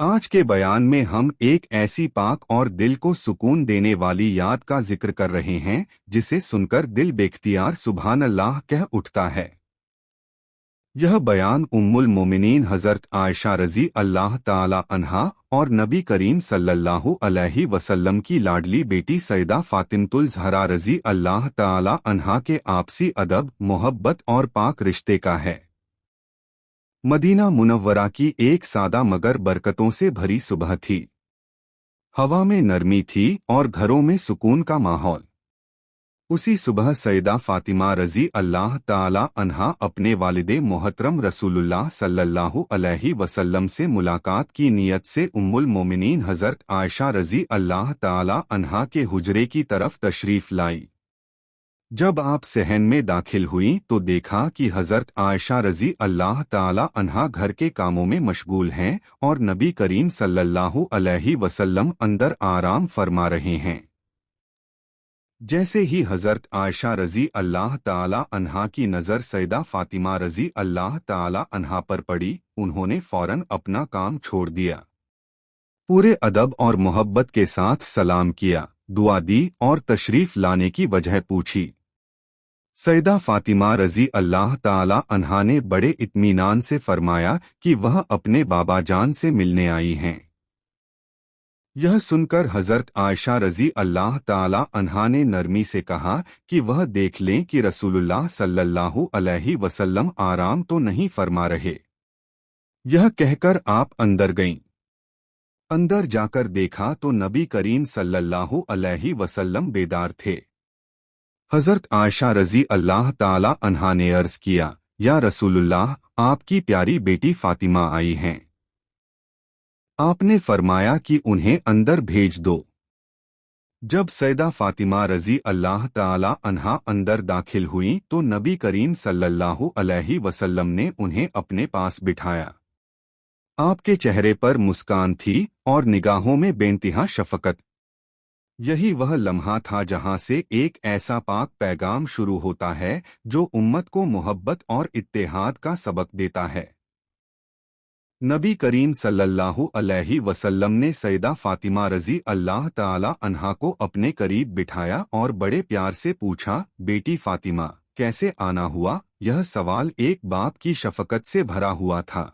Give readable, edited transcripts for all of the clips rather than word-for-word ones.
आज के बयान में हम एक ऐसी पाक और दिल को सुकून देने वाली याद का जिक्र कर रहे हैं जिसे सुनकर दिल बेख्तियार सुभान अल्लाह कह उठता है। यह बयान उम्मुल मोमिनीन हज़रत आयशा रज़ी अल्लाह ताला अन्हा और नबी करीम सल्लल्लाहु अलैहि वसल्लम की लाडली बेटी सैयदा फातिमतुल ज़हरा रज़ी अल्लाह ताला अन्हा के आपसी अदब, मोहब्बत और पाक रिश्ते का है। मदीना मुनव्वरा की एक सादा मगर बरकतों से भरी सुबह थी। हवा में नरमी थी और घरों में सुकून का माहौल। उसी सुबह सैयदा फातिमा रज़ी अल्लाह ताला अन्हा अपने वालिदे मोहतरम रसूलुल्लाह सल्लल्लाहु अलैहि वसल्लम से मुलाकात की नीयत से उम्मुल मोमिनीन हज़रत आयशा रज़ी अल्लाह ताला अन्हा के हुजरे की तरफ तशरीफ लाई। जब आप सहन में दाखिल हुई तो देखा कि हज़रत आयशा रज़ी अल्लाह ताला अन्हा घर के कामों में मशगूल हैं और नबी करीम सल्लल्लाहु अलैहि वसल्लम अंदर आराम फरमा रहे हैं। जैसे ही हज़रत आयशा रज़ी अल्लाह ताला अन्हा की नज़र सैयदा फातिमा रज़ी अल्लाह ताला अन्हा पर पड़ी, उन्होंने फौरन अपना काम छोड़ दिया। पूरे अदब और मोहब्बत के साथ सलाम किया, दुआ दी और तशरीफ लाने की वजह पूछी। सैयदा फातिमा रज़ी अल्लाह ताला अन्हा ने बड़े इत्मीनान से फरमाया कि वह अपने बाबा जान से मिलने आई हैं। यह सुनकर हज़रत आयशा रज़ी अल्लाह ताला अन्हा ने नरमी से कहा कि वह देख लें कि रसूलुल्लाह सल्लल्लाहु अलैहि वसल्लम आराम तो नहीं फरमा रहे। यह कहकर आप अंदर गईं। अंदर जाकर देखा तो नबी करीम सल्लल्लाहु अलैहि वसल्लम बेदार थे। हज़रत आयशा रज़ी अल्लाह ताला अन्हा ने अर्ज़ किया, या रसूलुल्लाह, आपकी प्यारी बेटी फातिमा आई हैं। आपने फरमाया कि उन्हें अंदर भेज दो। जब सैयदा फातिमा रज़ी अल्लाह ताला अन्हा अंदर दाखिल हुई तो नबी करीम सल्लल्लाहु अलैहि वसल्लम ने उन्हें अपने पास बिठाया। आपके चेहरे पर मुस्कान थी और निगाहों में बेइंतहा शफ़क़त। यही वह लम्हा था जहां से एक ऐसा पाक पैगाम शुरू होता है जो उम्मत को मोहब्बत और इत्तेहाद का सबक देता है। नबी करीम सल्लल्लाहु अलैहि वसल्लम ने सैयदा फातिमा रज़ी अल्लाह ताला अन्हा को अपने करीब बिठाया और बड़े प्यार से पूछा, बेटी फातिमा, कैसे आना हुआ? यह सवाल एक बाप की शफ़क़त से भरा हुआ था।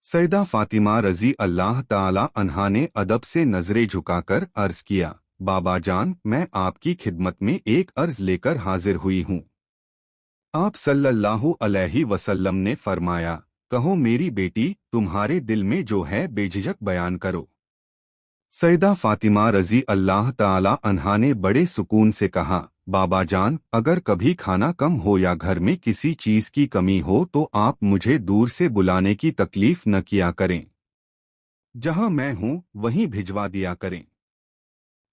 सैयदा फातिमा रज़ी अल्लाह ताला अन्हा ने अदब से नज़रें झुकाकर अर्ज़ किया, बाबा जान, मैं आपकी खिदमत में एक अर्ज़ लेकर हाजिर हुई हूँ। आप सल्लल्लाहु अलैहि वसल्लम ने फरमाया, कहो मेरी बेटी, तुम्हारे दिल में जो है बेझिझक बयान करो। सैयदा फातिमा रज़ी अल्लाह ताला अन्हा ने बड़े सुकून से कहा, बाबा जान, अगर कभी खाना कम हो या घर में किसी चीज की कमी हो तो आप मुझे दूर से बुलाने की तकलीफ न किया करें। जहां मैं हूं वहीं भिजवा दिया करें।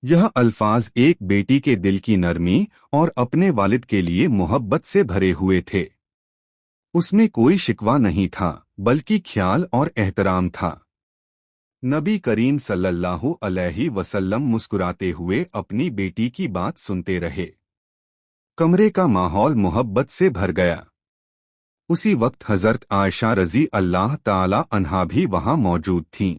यह अल्फाज एक बेटी के दिल की नरमी और अपने वालिद के लिए मोहब्बत से भरे हुए थे। उसमें कोई शिकवा नहीं था, बल्कि ख्याल और एहतराम था। नबी करीम सल्लल्लाहु अलैहि वसल्लम मुस्कुराते हुए अपनी बेटी की बात सुनते रहे। कमरे का माहौल मोहब्बत से भर गया। उसी वक्त हज़रत आयशा रज़ी अल्लाह ताला अन्हा भी वहां मौजूद थीं।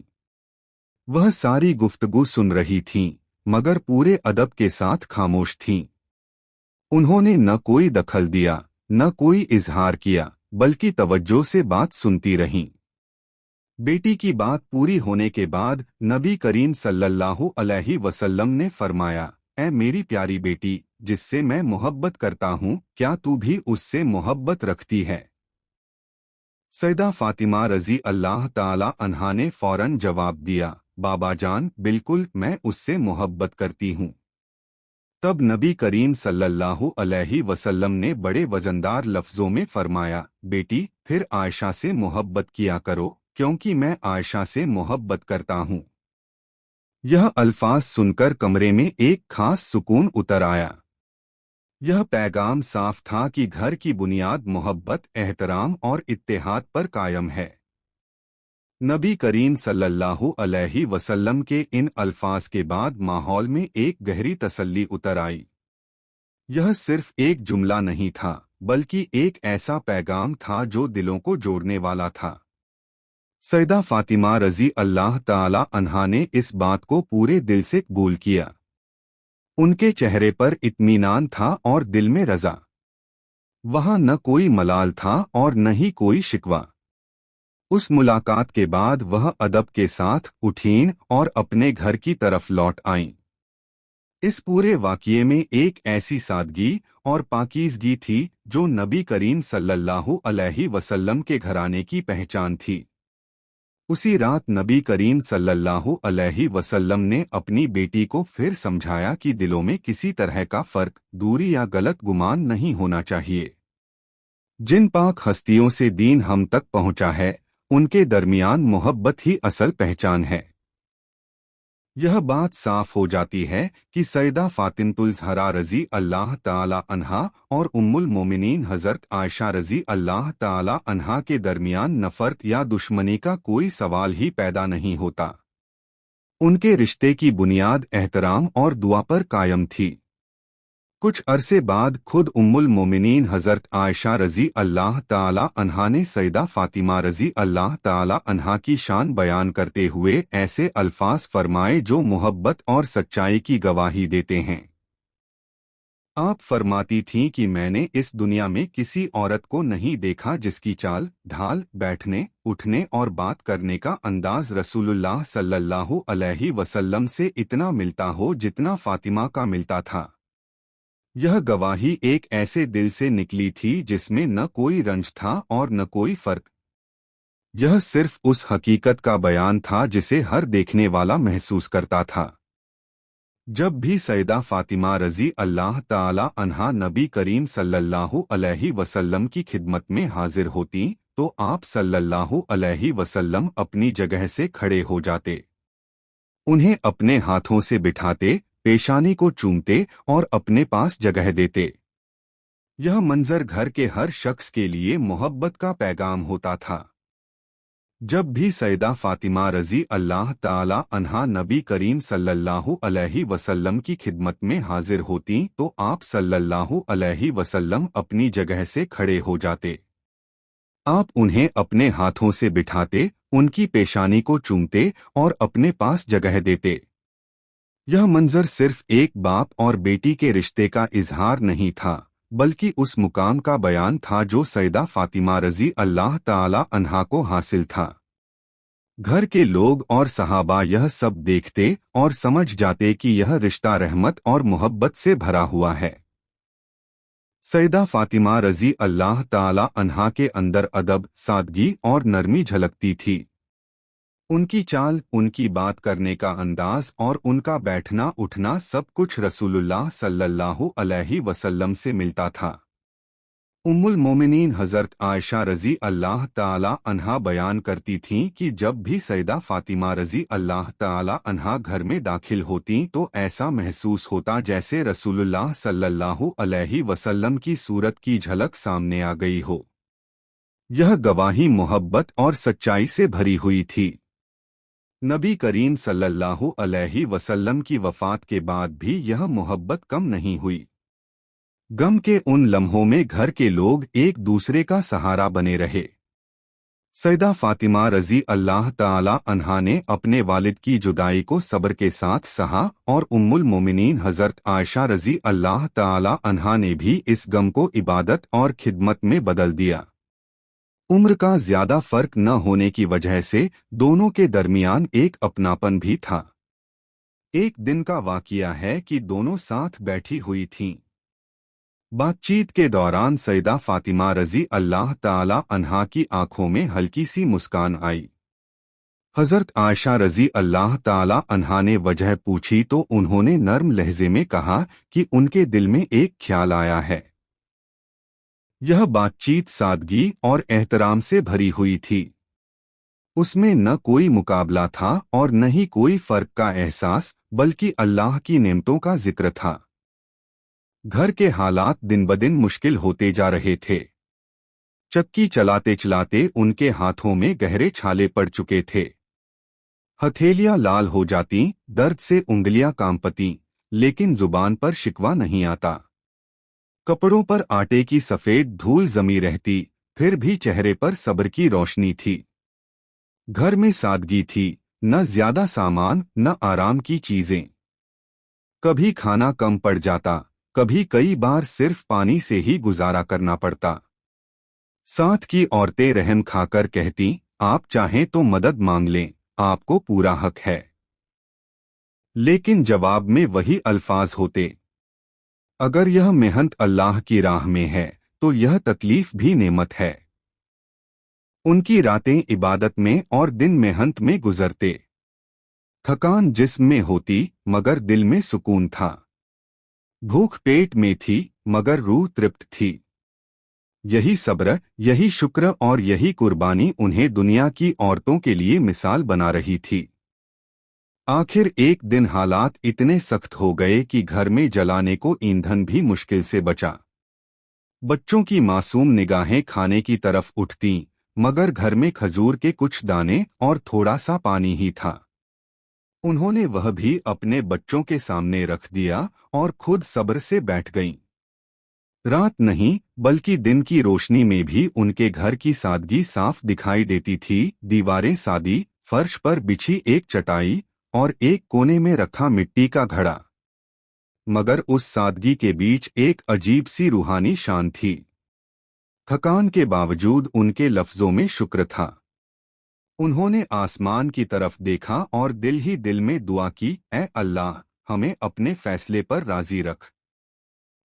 वह सारी गुफ्तगू सुन रही थीं, मगर पूरे अदब के साथ खामोश थीं। उन्होंने न कोई दखल दिया, न कोई इजहार किया, बल्कि तवज्जो से बात सुनती रहीं। बेटी की बात पूरी होने के बाद नबी करीम सल्लल्लाहु अलैहि वसल्लम ने फरमाया, ऐ मेरी प्यारी बेटी, जिससे मैं मोहब्बत करता हूँ, क्या तू भी उससे मोहब्बत रखती है? सैयदा फातिमा रज़ी अल्लाह ताला अन्हा ने फौरन जवाब दिया, बाबा जान, बिल्कुल, मैं उससे मोहब्बत करती हूँ। तब नबी करीम सल्लल्लाहु अलैहि वसल्लम ने बड़े वजनदार लफ्ज़ों में फरमाया, बेटी, फिर आयशा से मोहब्बत किया करो, क्योंकि मैं आयशा से मोहब्बत करता हूँ। यह अल्फाज सुनकर कमरे में एक खास सुकून उतर आया। यह पैगाम साफ था कि घर की बुनियाद मोहब्बत, एहतराम और इत्तेहाद पर कायम है। नबी करीम सल्लल्लाहु अलैहि वसल्लम के इन अल्फाज के बाद माहौल में एक गहरी तसल्ली उतर आई। यह सिर्फ एक जुमला नहीं था, बल्कि एक ऐसा पैगाम था जो दिलों को जोड़ने वाला था। सैयदा फातिमा रजी अल्लाह ताला अन्हा ने इस बात को पूरे दिल से कबूल किया। उनके चेहरे पर इत्मीनान था और दिल में रजा। वहां न कोई मलाल था और न ही कोई शिकवा। उस मुलाकात के बाद वह अदब के साथ उठीं और अपने घर की तरफ लौट आईं। इस पूरे वाक़ये में एक ऐसी सादगी और पाकीज़गी थी जो नबी करीम सल्लल्लाहु अलैहि वसल्लम के घराने की पहचान थी। उसी रात नबी करीम सल्लल्लाहु अलैहि वसल्लम ने अपनी बेटी को फिर समझाया कि दिलों में किसी तरह का फर्क, दूरी या गलत गुमान नहीं होना चाहिए। जिन पाक हस्तियों से दीन हम तक पहुंचा है, उनके दरमियान मोहब्बत ही असल पहचान है। यह बात साफ हो जाती है कि सैयदा फातिमतुल ज़हरा रज़ी अल्लाह ताला अन्हा और उम्मुल मोमिनीन हज़रत आयशा रज़ी अल्लाह ताला अन्हा के दरमियान नफ़रत या दुश्मनी का कोई सवाल ही पैदा नहीं होता। उनके रिश्ते की बुनियाद एहतराम और दुआ पर कायम थी। कुछ अरसे बाद खुद उम्मुल मोमिनीन हज़रत आयशा रज़ी अल्लाह ताला अन्हा ने सैयदा फातिमा रज़ी अल्लाह ताला अन्हा की शान बयान करते हुए ऐसे अल्फाज फरमाए जो मोहब्बत और सच्चाई की गवाही देते हैं। आप फरमाती थीं कि मैंने इस दुनिया में किसी औरत को नहीं देखा जिसकी चाल, ढाल, बैठने, उठने और बात करने का अंदाज रसूलुल्लाह सल्लल्लाहु अलैहि वसल्लम से इतना मिलता हो जितना फातिमा का मिलता था। यह गवाही एक ऐसे दिल से निकली थी जिसमें न कोई रंज था और न कोई फर्क। यह सिर्फ उस हकीकत का बयान था जिसे हर देखने वाला महसूस करता था। जब भी सैयदा फातिमा रज़ी अल्लाह ताला अन्हा नबी करीम सल्लल्लाहु अलैहि वसल्लम की खिदमत में हाजिर होती तो आप सल्लल्लाहु अलैहि वसल्लम अपनी जगह से खड़े हो जाते। उन्हें अपने हाथों से बिठाते, पेशानी को चूमते और अपने पास जगह देते। यह मंजर घर के हर शख्स के लिए मोहब्बत का पैगाम होता था। जब भी सैयदा फातिमा रज़ी अल्लाह ताला अन्हा नबी करीम सल्लल्लाहु अलैहि वसल्लम की खिदमत में हाजिर होती तो आप सल्लल्लाहु अलैहि वसल्लम अपनी जगह से खड़े हो जाते। आप उन्हें अपने हाथों से बिठाते, उनकी पेशानी को चूमते और अपने पास जगह देते। यह मंजर सिर्फ एक बाप और बेटी के रिश्ते का इजहार नहीं था, बल्कि उस मुकाम का बयान था जो सैयदा फातिमा रज़ी अल्लाह ताला अन्हा को हासिल था। घर के लोग और सहाबा यह सब देखते और समझ जाते कि यह रिश्ता रहमत और मोहब्बत से भरा हुआ है। सैयदा फातिमा रज़ी अल्लाह ताला अन्हा के अंदर अदब, सादगी और नरमी झलकती थी। उनकी चाल, उनकी बात करने का अंदाज और उनका बैठना उठना सब कुछ रसूलुल्लाह सल्लल्लाहु अलैहि वसल्लम से मिलता था। उम्मुल मोमिनीन हज़रत आयशा रज़ी अल्लाह ताला अन्हा बयान करती थीं कि जब भी सैयदा फातिमा रज़ी अल्लाह ताला अन्हा घर में दाखिल होती तो ऐसा महसूस होता जैसे रसूलुल्लाह सल्लल्लाहु अलैहि वसल्लम की सूरत की झलक सामने आ गई हो। यह गवाही मोहब्बत और सच्चाई से भरी हुई थी। नबी करीम सल्लल्लाहु अलैहि वसल्लम की वफ़ात के बाद भी यह मोहब्बत कम नहीं हुई। गम के उन लम्हों में घर के लोग एक दूसरे का सहारा बने रहे। सैयदा फातिमा रज़ी अल्लाह ताला अन्हा ने अपने वालिद की जुदाई को सब्र के साथ सहा और उम्मुल मोमिनीन हज़रत आयशा रज़ी अल्लाह ताला अन्हा ने भी इस गम को इबादत और खिदमत में बदल दिया। उम्र का ज्यादा फर्क न होने की वजह से दोनों के दरमियान एक अपनापन भी था। एक दिन का वाक़या है कि दोनों साथ बैठी हुई थीं। बातचीत के दौरान सैयदा फातिमा रज़ी अल्लाह ताला अन्हा की आंखों में हल्की सी मुस्कान आई। हज़रत आयशा रज़ी अल्लाह ताला अन्हा ने वजह पूछी तो उन्होंने नर्म लहजे में कहा कि उनके दिल में एक ख्याल आया है। यह बातचीत सादगी और एहतराम से भरी हुई थी। उसमें न कोई मुकाबला था और न ही कोई फर्क का एहसास, बल्कि अल्लाह की नेमतों का जिक्र था। घर के हालात दिन ब दिन मुश्किल होते जा रहे थे। चक्की चलाते चलाते उनके हाथों में गहरे छाले पड़ चुके थे। हथेलियां लाल हो जाती, दर्द से उंगलियां कांपती, लेकिन जुबान पर शिकवा नहीं आता। कपड़ों पर आटे की सफेद धूल जमी रहती, फिर भी चेहरे पर सब्र की रोशनी थी। घर में सादगी थी, न ज्यादा सामान न आराम की चीजें। कभी खाना कम पड़ जाता, कभी कई बार सिर्फ पानी से ही गुजारा करना पड़ता। साथ की औरतें रहम खाकर कहती, आप चाहें तो मदद मांग लें, आपको पूरा हक है। लेकिन जवाब में वही अल्फाज होते, अगर यह मेहनत अल्लाह की राह में है तो यह तकलीफ भी नेमत है। उनकी रातें इबादत में और दिन मेहनत में गुजरते। थकान जिस्म में होती मगर दिल में सुकून था। भूख पेट में थी मगर रूह तृप्त थी। यही सब्र, यही शुक्र और यही कुर्बानी उन्हें दुनिया की औरतों के लिए मिसाल बना रही थी। आखिर एक दिन हालात इतने सख्त हो गए कि घर में जलाने को ईंधन भी मुश्किल से बचा। बच्चों की मासूम निगाहें खाने की तरफ उठतीं, मगर घर में खजूर के कुछ दाने और थोड़ा सा पानी ही था। उन्होंने वह भी अपने बच्चों के सामने रख दिया और खुद सब्र से बैठ गईं। रात नहीं बल्कि दिन की रोशनी में भी उनके घर की सादगी साफ दिखाई देती थी। दीवारें सादी, फर्श पर बिछी एक चटाई और एक कोने में रखा मिट्टी का घड़ा। मगर उस सादगी के बीच एक अजीब सी रूहानी शान थी। थकान के बावजूद उनके लफ्जों में शुक्र था। उन्होंने आसमान की तरफ देखा और दिल ही दिल में दुआ की, ऐ अल्लाह, हमें अपने फैसले पर राजी रख।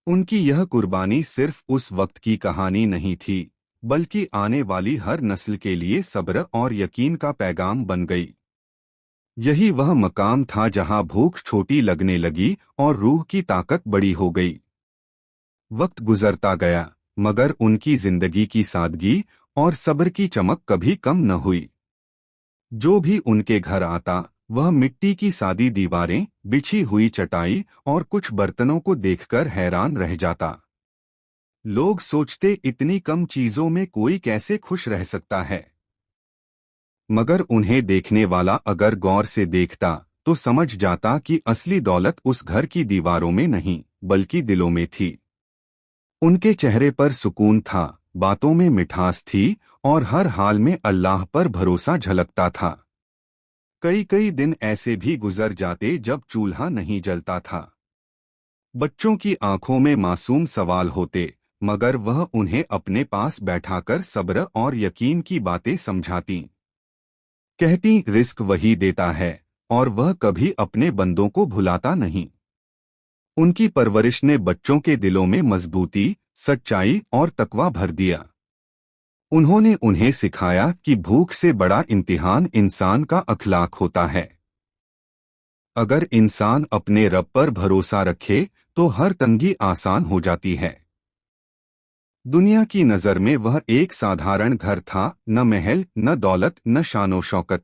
उनकी यह कुर्बानी सिर्फ उस वक्त की कहानी नहीं थी, बल्कि आने वाली हर नस्ल के लिए सब्र और यकीन का पैगाम बन गई। यही वह मकाम था जहां भूख छोटी लगने लगी और रूह की ताकत बड़ी हो गई। वक्त गुजरता गया, मगर उनकी जिंदगी की सादगी और सब्र की चमक कभी कम न हुई। जो भी उनके घर आता, वह मिट्टी की सादी दीवारें, बिछी हुई चटाई और कुछ बर्तनों को देखकर हैरान रह जाता। लोग सोचते, इतनी कम चीजों में कोई कैसे खुश रह सकता है। मगर उन्हें देखने वाला अगर गौर से देखता तो समझ जाता कि असली दौलत उस घर की दीवारों में नहीं बल्कि दिलों में थी। उनके चेहरे पर सुकून था, बातों में मिठास थी और हर हाल में अल्लाह पर भरोसा झलकता था। कई कई दिन ऐसे भी गुजर जाते जब चूल्हा नहीं जलता था। बच्चों की आंखों में मासूम सवाल होते, मगर वह उन्हें अपने पास बैठाकर सब्र और यकीन की बातें समझाती। कहती, रिस्क वही देता है और वह कभी अपने बंदों को भुलाता नहीं। उनकी परवरिश ने बच्चों के दिलों में मजबूती, सच्चाई और तकवा भर दिया। उन्होंने उन्हें सिखाया कि भूख से बड़ा इम्तिहान इंसान का अखलाक होता है। अगर इंसान अपने रब पर भरोसा रखे तो हर तंगी आसान हो जाती है। दुनिया की नजर में वह एक साधारण घर था, न महल, न दौलत, न शानो शौकत।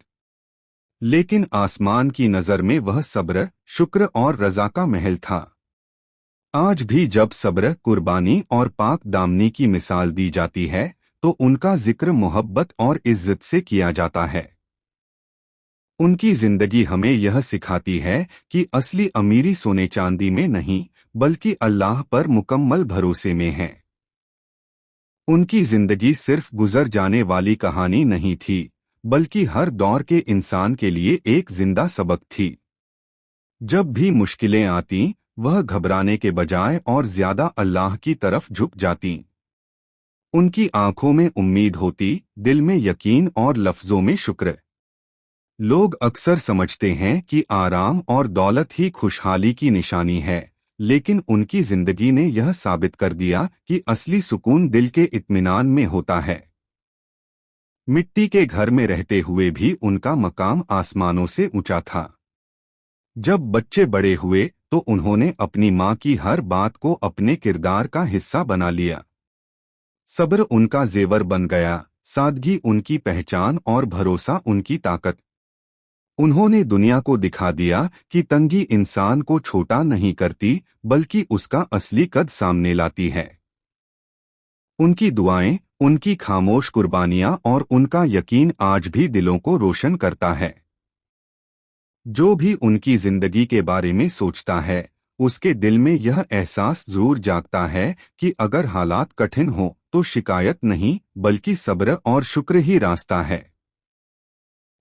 लेकिन आसमान की नजर में वह सब्र, शुक्र और रजा का महल था। आज भी जब सब्र, कुर्बानी और पाक दामनी की मिसाल दी जाती है तो उनका जिक्र मोहब्बत और इज्जत से किया जाता है। उनकी जिंदगी हमें यह सिखाती है कि असली अमीरी सोने चांदी में नहीं बल्कि अल्लाह पर मुकम्मल भरोसे में है। उनकी जिंदगी सिर्फ गुजर जाने वाली कहानी नहीं थी, बल्कि हर दौर के इंसान के लिए एक जिंदा सबक थी। जब भी मुश्किलें आतीं, वह घबराने के बजाय और ज्यादा अल्लाह की तरफ झुक जातीं। उनकी आंखों में उम्मीद होती, दिल में यकीन और लफ्जों में शुक्र। लोग अक्सर समझते हैं कि आराम और दौलत ही खुशहाली की निशानी है, लेकिन उनकी जिंदगी ने यह साबित कर दिया कि असली सुकून दिल के इत्मीनान में होता है। मिट्टी के घर में रहते हुए भी उनका मकाम आसमानों से ऊंचा था। जब बच्चे बड़े हुए तो उन्होंने अपनी माँ की हर बात को अपने किरदार का हिस्सा बना लिया। सब्र उनका जेवर बन गया, सादगी उनकी पहचान और भरोसा उनकी ताकत। उन्होंने दुनिया को दिखा दिया कि तंगी इंसान को छोटा नहीं करती बल्कि उसका असली कद सामने लाती है। उनकी दुआएं, उनकी खामोश कुर्बानियां और उनका यकीन आज भी दिलों को रोशन करता है। जो भी उनकी जिंदगी के बारे में सोचता है, उसके दिल में यह एहसास जरूर जागता है कि अगर हालात कठिन हो तो शिकायत नहीं बल्कि सब्र और शुक्र ही रास्ता है।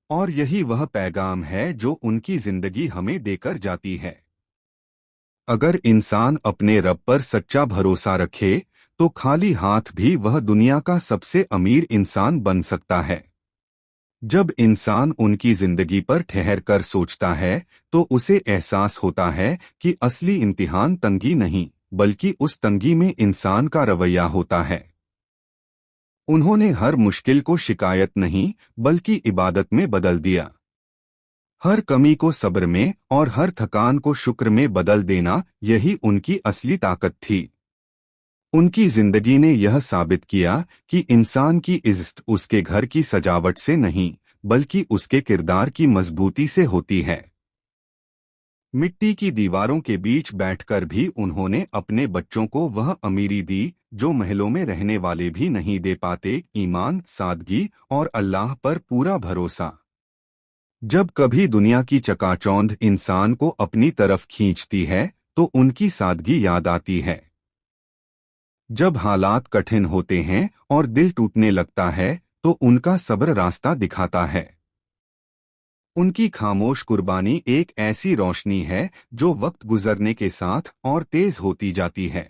اور یہی وہ پیغام ہے جو ان کی زندگی ہمیں دے کر جاتی ہے۔ اگر انسان اپنے رب پر سچا بھروسہ رکھے تو خالی ہاتھ بھی وہ دنیا کا سب سے امیر انسان بن سکتا ہے۔ جب انسان ان کی زندگی پر ٹھہر کر سوچتا ہے تو اسے احساس ہوتا ہے کہ اصلی امتحان تنگی نہیں بلکہ اس تنگی میں انسان کا رویہ ہوتا ہے۔ انہوں نے ہر مشکل کو شکایت نہیں بلکہ عبادت میں بدل دیا۔ ہر کمی کو صبر میں اور ہر تھکان کو شکر میں بدل دینا، یہی ان کی اصلی طاقت تھی۔ ان کی زندگی نے یہ ثابت کیا کہ انسان کی عزت اس کے گھر کی سجاوٹ سے نہیں بلکہ اس کے کردار کی مضبوطی سے ہوتی ہے۔ مٹی کی دیواروں کے بیچ بیٹھ کر بھی انہوں نے اپنے بچوں کو وہ امیری دی جو محلوں میں رہنے والے بھی نہیں دے پاتے، ایمان، سادگی اور اللہ پر پورا بھروسہ۔ جب کبھی دنیا کی چکا چوندھ انسان کو اپنی طرف کھینچتی ہے تو ان کی سادگی یاد آتی ہے۔ جب حالات کٹھن ہوتے ہیں اور دل ٹوٹنے لگتا ہے تو ان کا صبر راستہ دکھاتا ہے۔ ان کی خاموش قربانی ایک ایسی روشنی ہے جو وقت گزرنے کے ساتھ اور تیز ہوتی جاتی ہے۔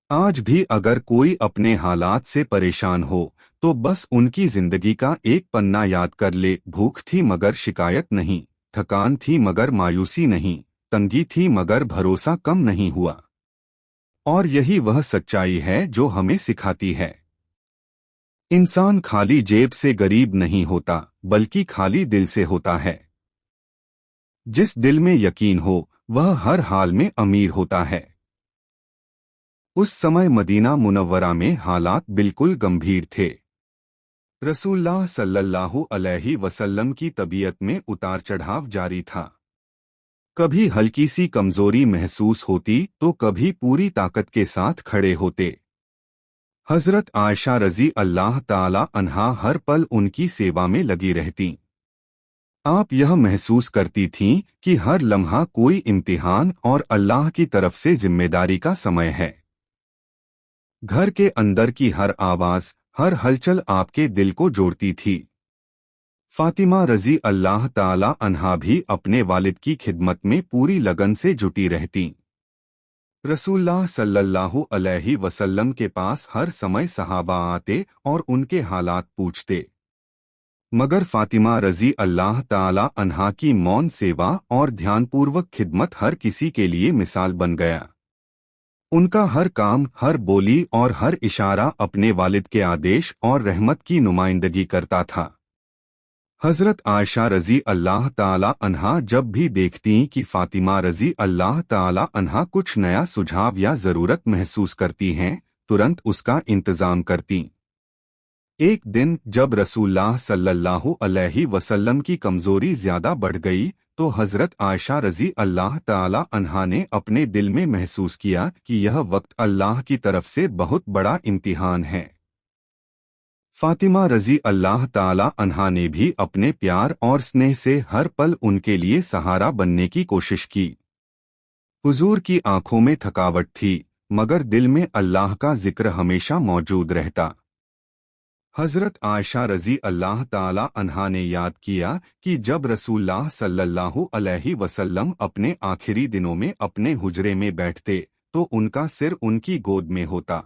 آج بھی اگر کوئی اپنے حالات سے پریشان ہو تو بس ان کی زندگی کا ایک پنہ یاد کر لے۔ بھوک تھی مگر شکایت نہیں، تھکان تھی مگر مایوسی نہیں، تنگی تھی مگر بھروسہ کم نہیں ہوا۔ اور یہی وہ سچائی ہے جو ہمیں سکھاتی ہے انسان خالی جیب سے غریب نہیں ہوتا بلکہ خالی دل سے ہوتا ہے۔ جس دل میں یقین ہو وہ ہر حال میں امیر ہوتا ہے۔ اس سمے مدینہ منورہ میں حالات بالکل گمبھیر تھے۔ رسول اللہ صلی اللہ علیہ وسلم کی طبیعت میں اتار چڑھاؤ جاری تھا۔ کبھی ہلکی سی کمزوری محسوس ہوتی تو کبھی پوری طاقت کے ساتھ کھڑے ہوتے۔ حضرت عائشہ رضی اللہ تعالی عنہا ہر پل ان کی سیوا میں لگی رہتیں۔ آپ یہ محسوس کرتی تھیں کہ ہر لمحہ کوئی امتحان اور اللہ کی طرف سے ذمہ داری کا سمے ہے۔ گھر کے اندر کی ہر آواز، ہر ہلچل آپ کے دل کو جوڑتی تھی۔ فاطمہ رضی اللہ تعالی عنہا بھی اپنے والد کی خدمت میں پوری لگن سے جٹی رہتیں۔ رسول اللہ صلی اللہ علیہ وسلم کے پاس ہر سمے صحابہ آتے اور ان کے حالات پوچھتے، مگر فاطمہ رضی اللہ تعالی عنہا کی مون سیوا اور دھیان پوروک خدمت ہر کسی کے لیے مثال بن گیا۔ ان کا ہر کام، ہر بولی اور ہر اشارہ اپنے والد کے آدیش اور رحمت کی نمائندگی کرتا تھا۔ حضرت عائشہ رضی اللہ تعالی عنہا جب بھی دیکھتیں کہ فاطمہ رضی اللہ تعالی عنہا کچھ نیا سجھاؤ یا ضرورت محسوس کرتی ہیں، ترنت اس کا انتظام کرتیں۔ ایک دن جب رسول اللہ صلی اللہ علیہ وسلم کی کمزوری زیادہ بڑھ گئی تو حضرت عائشہ رضی اللہ تعالی عنہا نے اپنے دل میں محسوس کیا کہ یہ وقت اللہ کی طرف سے بہت بڑا امتحان ہے۔ فاطمہ رضی اللہ تعالی عنہا نے بھی اپنے پیار اور سنہ سے ہر پل ان کے لیے سہارا بننے کی کوشش کی۔ حضور کی آنکھوں میں تھکاوٹ تھی مگر دل میں اللہ کا ذکر ہمیشہ موجود رہتا۔ حضرت عائشہ رضی اللہ تعالی عنہا نے یاد کیا کہ جب رسول اللہ صلی اللہ علیہ وسلم اپنے آخری دنوں میں اپنے حجرے میں بیٹھتے تو ان کا سر ان کی گود میں ہوتا۔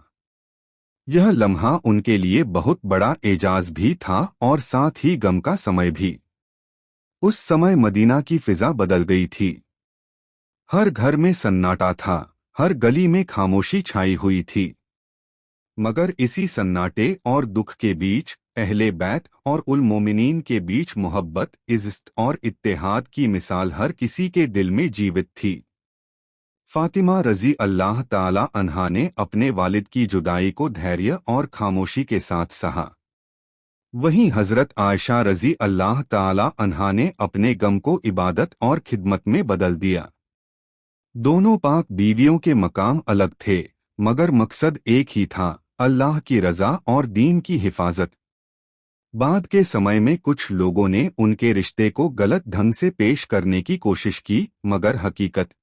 یہ لمحہ ان کے لیے بہت بڑا اعجاز بھی تھا اور ساتھ ہی غم کا سمے بھی۔ اس سمے مدینہ کی فضا بدل گئی تھی۔ ہر گھر میں سناٹا تھا، ہر گلی میں خاموشی چھائی ہوئی تھی۔ مگر اسی سناٹے اور دکھ کے بیچ اہل بیت اور المومنین کے بیچ محبت، عزت اور اتحاد کی مثال ہر کسی کے دل میں جیوت تھی۔ فاطمہ رضی اللہ تعالی عنہا نے اپنے والد کی جدائی کو دھیریہ اور خاموشی کے ساتھ سہا۔ وہیں حضرت عائشہ رضی اللہ تعالی عنہا نے اپنے غم کو عبادت اور خدمت میں بدل دیا۔ دونوں پاک بیویوں کے مقام الگ تھے مگر مقصد ایک ہی تھا، اللہ کی رضا اور دین کی حفاظت۔ بعد کے سمے میں کچھ لوگوں نے ان کے رشتے کو غلط ڈھنگ سے پیش کرنے کی کوشش کی مگر حقیقت